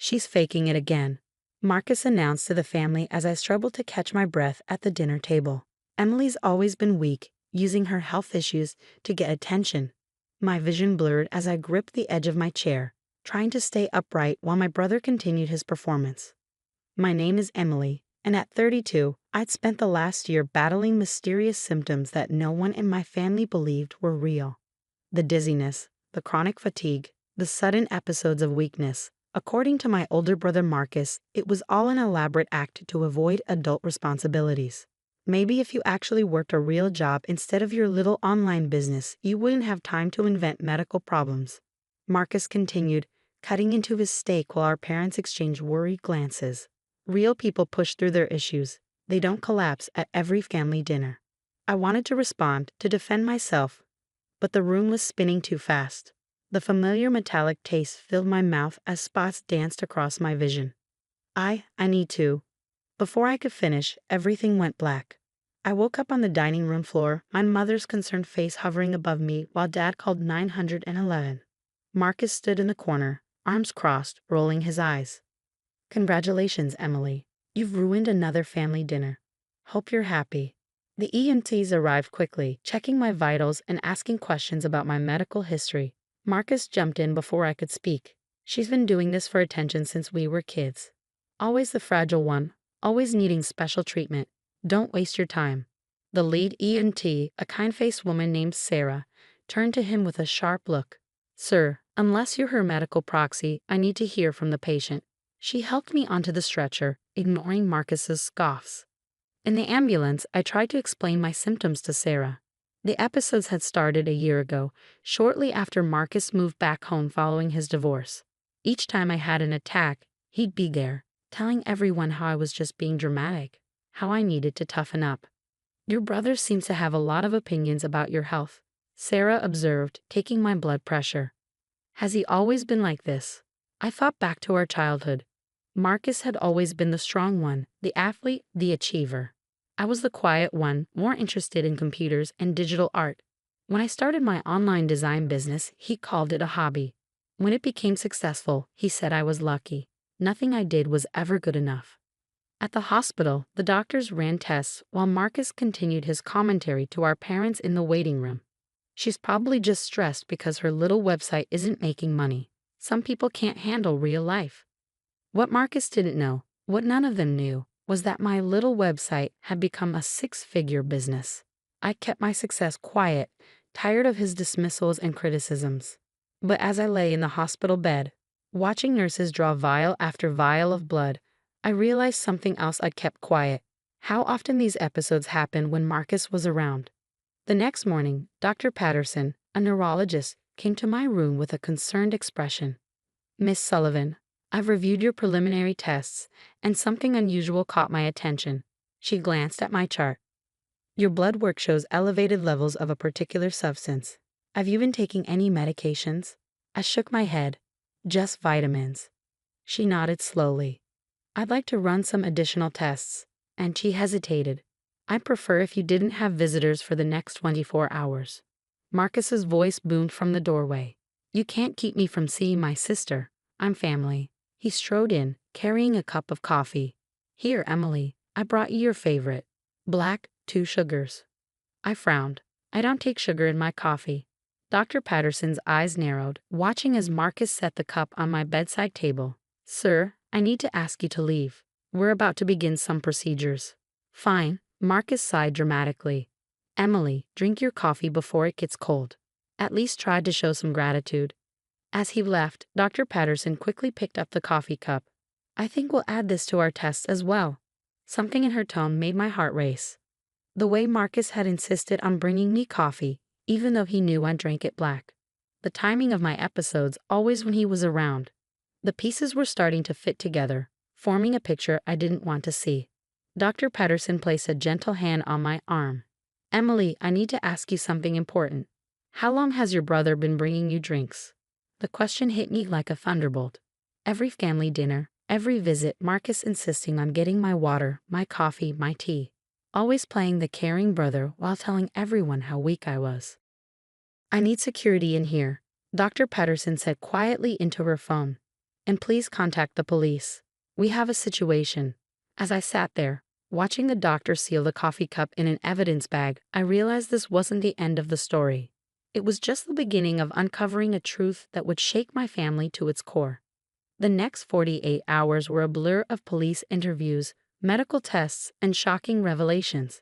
She's faking it again, Marcus announced to the family as I struggled to catch my breath at the dinner table. Emily's always been weak, using her health issues to get attention. My vision blurred as I gripped the edge of my chair, trying to stay upright while my brother continued his performance. My name is Emily, and at 32, I'd spent the last year battling mysterious symptoms that no one in my family believed were real. The dizziness, the chronic fatigue, the sudden episodes of weakness. According to my older brother Marcus, it was all an elaborate act to avoid adult responsibilities. Maybe if you actually worked a real job instead of your little online business, you wouldn't have time to invent medical problems. Marcus continued, cutting into his steak while our parents exchanged worried glances. Real people push through their issues. They don't collapse at every family dinner. I wanted to respond, to defend myself, but the room was spinning too fast. The familiar metallic taste filled my mouth as spots danced across my vision. I need to. Before I could finish, everything went black. I woke up on the dining room floor, my mother's concerned face hovering above me while Dad called 911. Marcus stood in the corner, arms crossed, rolling his eyes. Congratulations, Emily. You've ruined another family dinner. Hope you're happy. The EMTs arrived quickly, checking my vitals and asking questions about my medical history. Marcus jumped in before I could speak. She's been doing this for attention since we were kids. Always the fragile one, always needing special treatment. Don't waste your time. The lead EMT, a kind-faced woman named Sarah, turned to him with a sharp look. Sir, unless you're her medical proxy, I need to hear from the patient. She helped me onto the stretcher, ignoring Marcus's scoffs. In the ambulance, I tried to explain my symptoms to Sarah. The episodes had started a year ago, shortly after Marcus moved back home following his divorce. Each time I had an attack, he'd be there, telling everyone how I was just being dramatic, how I needed to toughen up. Your brother seems to have a lot of opinions about your health, Sarah observed, taking my blood pressure. Has he always been like this? I thought back to our childhood. Marcus had always been the strong one, the athlete, the achiever. I was the quiet one, more interested in computers and digital art. When I started my online design business, he called it a hobby. When it became successful, he said I was lucky. Nothing I did was ever good enough. At the hospital, the doctors ran tests while Marcus continued his commentary to our parents in the waiting room. She's probably just stressed because her little website isn't making money. Some people can't handle real life. What Marcus didn't know, what none of them knew, was that my little website had become a six-figure business. I kept my success quiet, tired of his dismissals and criticisms. But as I lay in the hospital bed, watching nurses draw vial after vial of blood, I realized something else I'd kept quiet: how often these episodes happened when Marcus was around. The next morning, Dr. Patterson, a neurologist, came to my room with a concerned expression. Miss Sullivan, I've reviewed your preliminary tests, and something unusual caught my attention. She glanced at my chart. Your blood work shows elevated levels of a particular substance. Have you been taking any medications? I shook my head. Just vitamins. She nodded slowly. I'd like to run some additional tests. And she hesitated. I'd prefer if you didn't have visitors for the next 24 hours. Marcus's voice boomed from the doorway. You can't keep me from seeing my sister. I'm family. He strode in, carrying a cup of coffee. Here, Emily, I brought you your favorite. Black, 2 sugars. I frowned. I don't take sugar in my coffee. Dr. Patterson's eyes narrowed, watching as Marcus set the cup on my bedside table. Sir, I need to ask you to leave. We're about to begin some procedures. Fine, Marcus sighed dramatically. Emily, drink your coffee before it gets cold. At least try to show some gratitude. As he left, Dr. Patterson quickly picked up the coffee cup. I think we'll add this to our tests as well. Something in her tone made my heart race. The way Marcus had insisted on bringing me coffee, even though he knew I drank it black. The timing of my episodes, always when he was around. The pieces were starting to fit together, forming a picture I didn't want to see. Dr. Patterson placed a gentle hand on my arm. Emily, I need to ask you something important. How long has your brother been bringing you drinks? The question hit me like a thunderbolt. Every family dinner, every visit, Marcus insisting on getting my water, my coffee, my tea. Always playing the caring brother while telling everyone how weak I was. I need security in here, Dr. Patterson said quietly into her phone. and please contact the police. We have a situation." As I sat there, watching the doctor seal the coffee cup in an evidence bag, I realized this wasn't the end of the story. It was just the beginning of uncovering a truth that would shake my family to its core. The next 48 hours were a blur of police interviews, medical tests, and shocking revelations.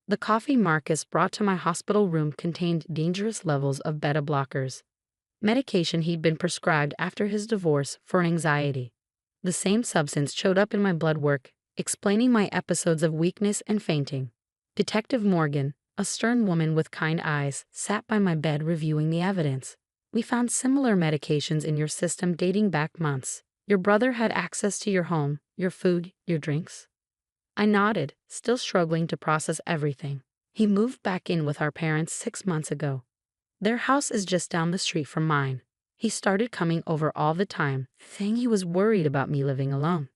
The coffee Marcus brought to my hospital room contained dangerous levels of beta blockers, medication he'd been prescribed after his divorce for anxiety. The same substance showed up in my blood work, explaining my episodes of weakness and fainting. Detective Morgan, a stern woman with kind eyes, sat by my bed reviewing the evidence. "We found similar medications in your system dating back months. Your brother had access to your home, your food, your drinks." I nodded, still struggling to process everything. "He moved back in with our parents 6 months ago. Their house is just down the street from mine. He started coming over all the time, saying he was worried about me living alone."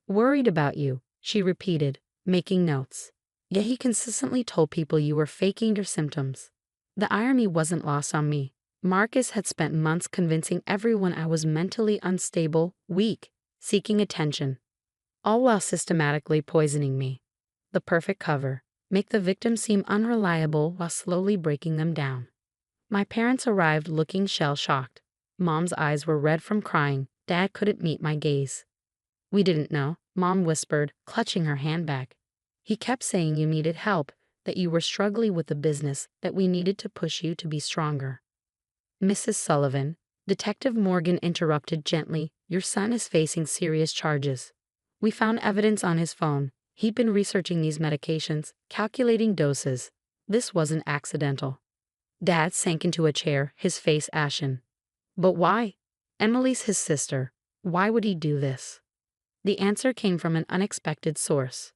"Worried about you," she repeated, making notes. "Yet he consistently told people you were faking your symptoms." The irony wasn't lost on me. Marcus had spent months convincing everyone I was mentally unstable, weak, seeking attention, all while systematically poisoning me. The perfect cover: make the victim seem unreliable while slowly breaking them down. My parents arrived looking shell-shocked. Mom's eyes were red from crying. Dad couldn't meet my gaze. "We didn't know," Mom whispered, clutching her handbag. "He kept saying you needed help, that you were struggling with the business, that we needed to push you to be stronger." "Mrs. Sullivan," Detective Morgan interrupted gently, "your son is facing serious charges. We found evidence on his phone. He'd been researching these medications, calculating doses. This wasn't accidental." Dad sank into a chair, his face ashen. "But why? Emily's his sister. Why would he do this?" The answer came from an unexpected source.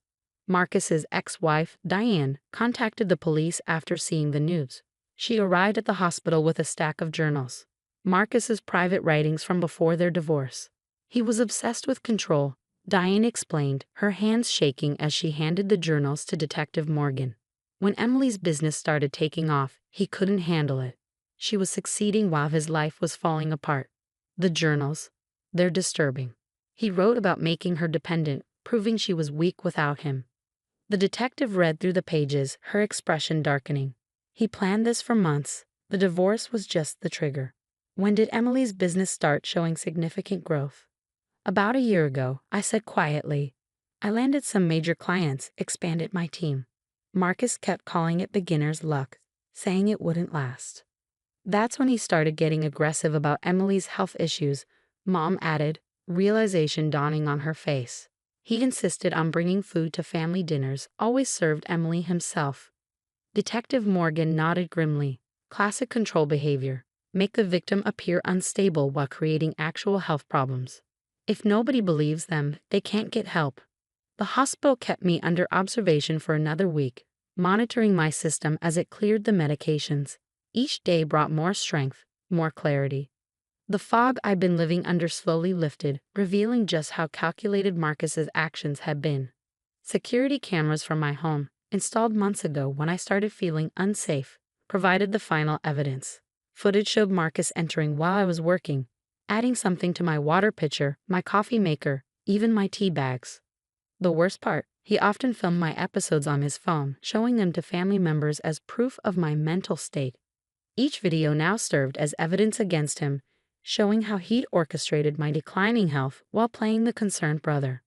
Marcus's ex-wife, Diane, contacted the police after seeing the news. She arrived at the hospital with a stack of journals, Marcus's private writings from before their divorce. "He was obsessed with control," Diane explained, her hands shaking as she handed the journals to Detective Morgan. "When Emily's business started taking off, he couldn't handle it. She was succeeding while his life was falling apart." The journals, they're disturbing. He wrote about making her dependent, proving she was weak without him. The detective read through the pages, her expression darkening. He planned this for months. The divorce was just the trigger. "When did Emily's business start showing significant growth?" "About a year ago," I said quietly. "I landed some major clients, expanded my team." Marcus kept calling it beginner's luck, saying it wouldn't last. "That's when he started getting aggressive about Emily's health issues," Mom added, realization dawning on her face. "He insisted on bringing food to family dinners, always served Emily himself." Detective Morgan nodded grimly. "Classic control behavior. Make the victim appear unstable while creating actual health problems. If nobody believes them, they can't get help." The hospital kept me under observation for another week, monitoring my system as it cleared the medications. Each day brought more strength, more clarity. The fog I'd been living under slowly lifted, revealing just how calculated Marcus's actions had been. Security cameras from my home, installed months ago when I started feeling unsafe, provided the final evidence. Footage showed Marcus entering while I was working, adding something to my water pitcher, my coffee maker, even my tea bags. The worst part, he often filmed my episodes on his phone, showing them to family members as proof of my mental state. Each video now served as evidence against him, showing how he'd orchestrated my declining health while playing the concerned brother.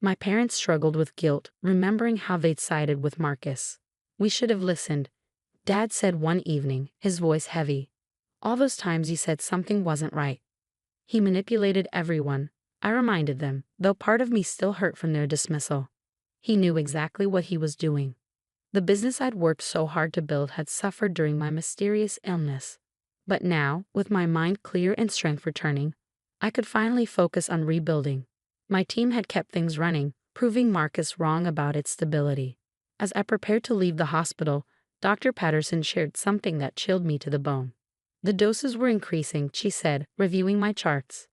My parents struggled with guilt, remembering how they'd sided with Marcus. "We should have listened," Dad said one evening, his voice heavy. "All those times you said something wasn't right." "He manipulated everyone," I reminded them, though part of me still hurt from their dismissal. "He knew exactly what he was doing." The business I'd worked so hard to build had suffered during my mysterious illness. But now, with my mind clear and strength returning, I could finally focus on rebuilding. My team had kept things running, proving Marcus wrong about its stability. As I prepared to leave the hospital, Dr. Patterson shared something that chilled me to the bone. "The doses were increasing," she said, reviewing my charts.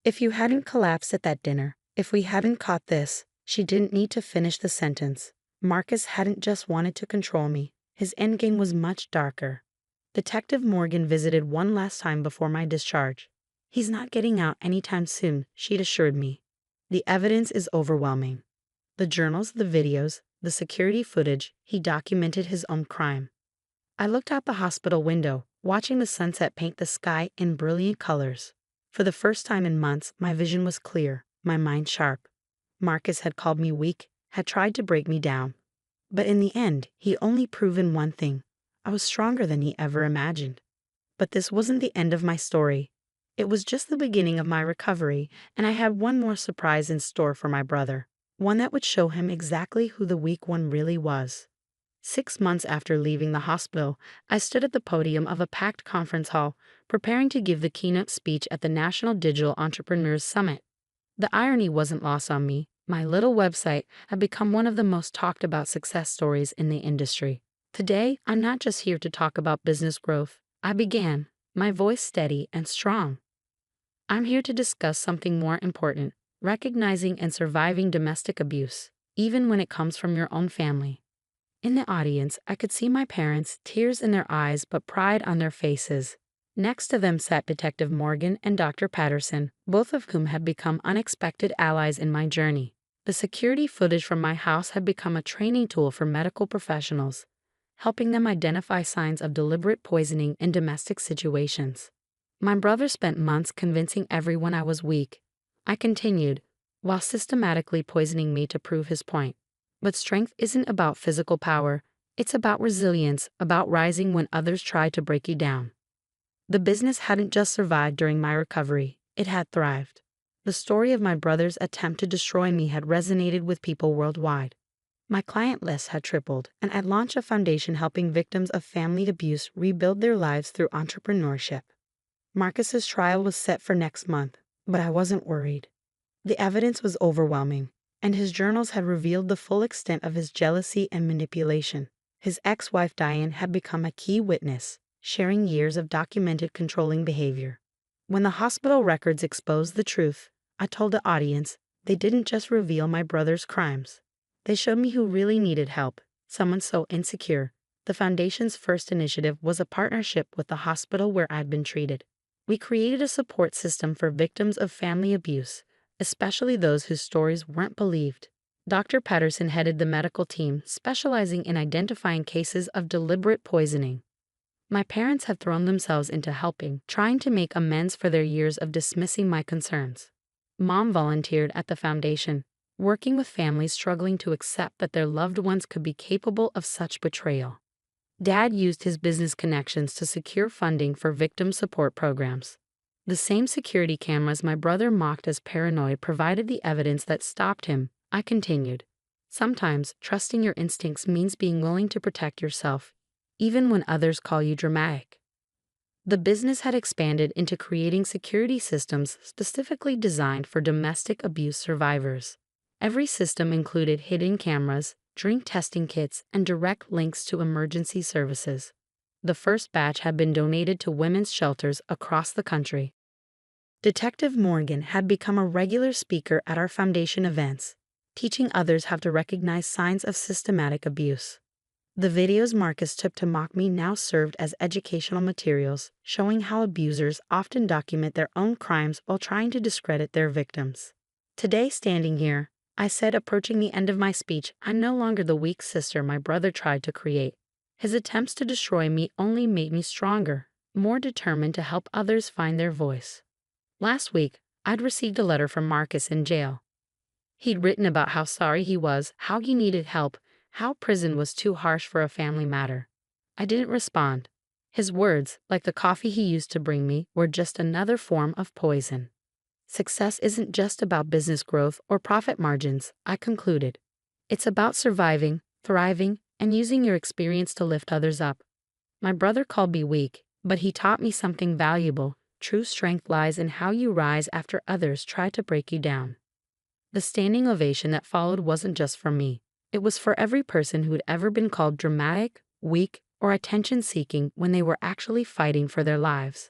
"If you hadn't collapsed at that dinner, if we hadn't caught this," she didn't need to finish the sentence. "Marcus hadn't just wanted to control me. His endgame was much darker." Detective Morgan visited one last time before my discharge. "He's not getting out anytime soon," she'd assured me. "The evidence is overwhelming. The journals, the videos, the security footage, he documented his own crime." I looked out the hospital window, watching the sunset paint the sky in brilliant colors. For the first time in months, my vision was clear, my mind sharp. Marcus had called me weak, had tried to break me down. But in the end, he'd only proven one thing: I was stronger than he ever imagined. But this wasn't the end of my story. It was just the beginning of my recovery, and I had one more surprise in store for my brother. One that would show him exactly who the weak one really was. 6 months after leaving the hospital, I stood at the podium of a packed conference hall, preparing to give the keynote speech at the National Digital Entrepreneurs Summit. The irony wasn't lost on me. My little website had become one of the most talked about success stories in the industry. Today, I'm not just here to talk about business growth. I began, my voice steady and strong. I'm here to discuss something more important: recognizing and surviving domestic abuse, even when it comes from your own family. In the audience, I could see my parents, tears in their eyes but pride on their faces. Next to them sat Detective Morgan and Dr. Patterson, both of whom had become unexpected allies in my journey. The security footage from my house had become a training tool for medical professionals, helping them identify signs of deliberate poisoning in domestic situations. My brother spent months convincing everyone I was weak. I continued, while systematically poisoning me to prove his point. But strength isn't about physical power, it's about resilience, about rising when others try to break you down. The business hadn't just survived during my recovery, it had thrived. The story of my brother's attempt to destroy me had resonated with people worldwide. My client list had tripled, and I'd launched a foundation helping victims of family abuse rebuild their lives through entrepreneurship. Marcus's trial was set for next month, but I wasn't worried. The evidence was overwhelming, and his journals had revealed the full extent of his jealousy and manipulation. His ex-wife Diane had become a key witness, sharing years of documented controlling behavior. When the hospital records exposed the truth, I told the audience, they didn't just reveal my brother's crimes. They showed me who really needed help, someone so insecure. The foundation's first initiative was a partnership with the hospital where I'd been treated. We created a support system for victims of family abuse, especially those whose stories weren't believed. Dr. Patterson headed the medical team, specializing in identifying cases of deliberate poisoning. My parents had thrown themselves into helping, trying to make amends for their years of dismissing my concerns. Mom volunteered at the foundation, working with families struggling to accept that their loved ones could be capable of such betrayal. Dad used his business connections to secure funding for victim support programs. The same security cameras my brother mocked as paranoid provided the evidence that stopped him. I continued. Sometimes, trusting your instincts means being willing to protect yourself, even when others call you dramatic. The business had expanded into creating security systems specifically designed for domestic abuse survivors. Every system included hidden cameras, drink testing kits, and direct links to emergency services. The first batch had been donated to women's shelters across the country. Detective Morgan had become a regular speaker at our foundation events, teaching others how to recognize signs of systematic abuse. The videos Marcus took to mock me now served as educational materials, showing how abusers often document their own crimes while trying to discredit their victims. Today, standing here, I said, approaching the end of my speech, I'm no longer the weak sister my brother tried to create. His attempts to destroy me only made me stronger, more determined to help others find their voice. Last week, I'd received a letter from Marcus in jail. He'd written about how sorry he was, how he needed help, how prison was too harsh for a family matter. I didn't respond. His words, like the coffee he used to bring me, were just another form of poison. Success isn't just about business growth or profit margins, I concluded. It's about surviving, thriving, and using your experience to lift others up. My brother called me weak, but he taught me something valuable. True strength lies in how you rise after others try to break you down. The standing ovation that followed wasn't just for me. It was for every person who'd ever been called dramatic, weak, or attention-seeking when they were actually fighting for their lives.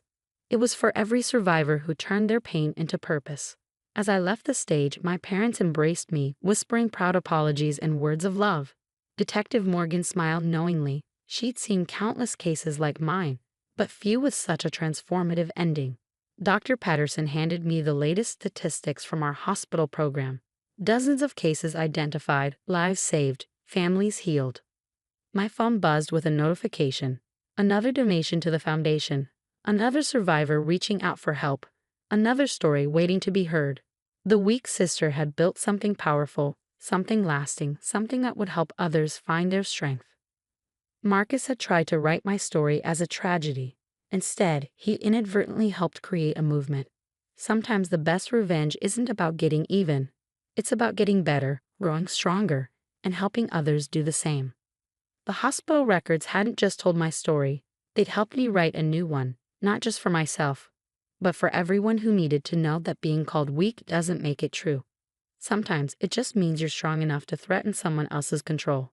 It was for every survivor who turned their pain into purpose. As I left the stage, my parents embraced me, whispering proud apologies and words of love. Detective Morgan smiled knowingly. She'd seen countless cases like mine, but few with such a transformative ending. Dr. Patterson handed me the latest statistics from our hospital program. Dozens of cases identified, lives saved, families healed. My phone buzzed with a notification. Another donation to the foundation. Another survivor reaching out for help. Another story waiting to be heard. The weak sister had built something powerful, something lasting, something that would help others find their strength. Marcus had tried to write my story as a tragedy. Instead, he inadvertently helped create a movement. Sometimes the best revenge isn't about getting even. It's about getting better, growing stronger, and helping others do the same. The hospital records hadn't just told my story, they'd helped me write a new one, not just for myself, but for everyone who needed to know that being called weak doesn't make it true. Sometimes it just means you're strong enough to threaten someone else's control.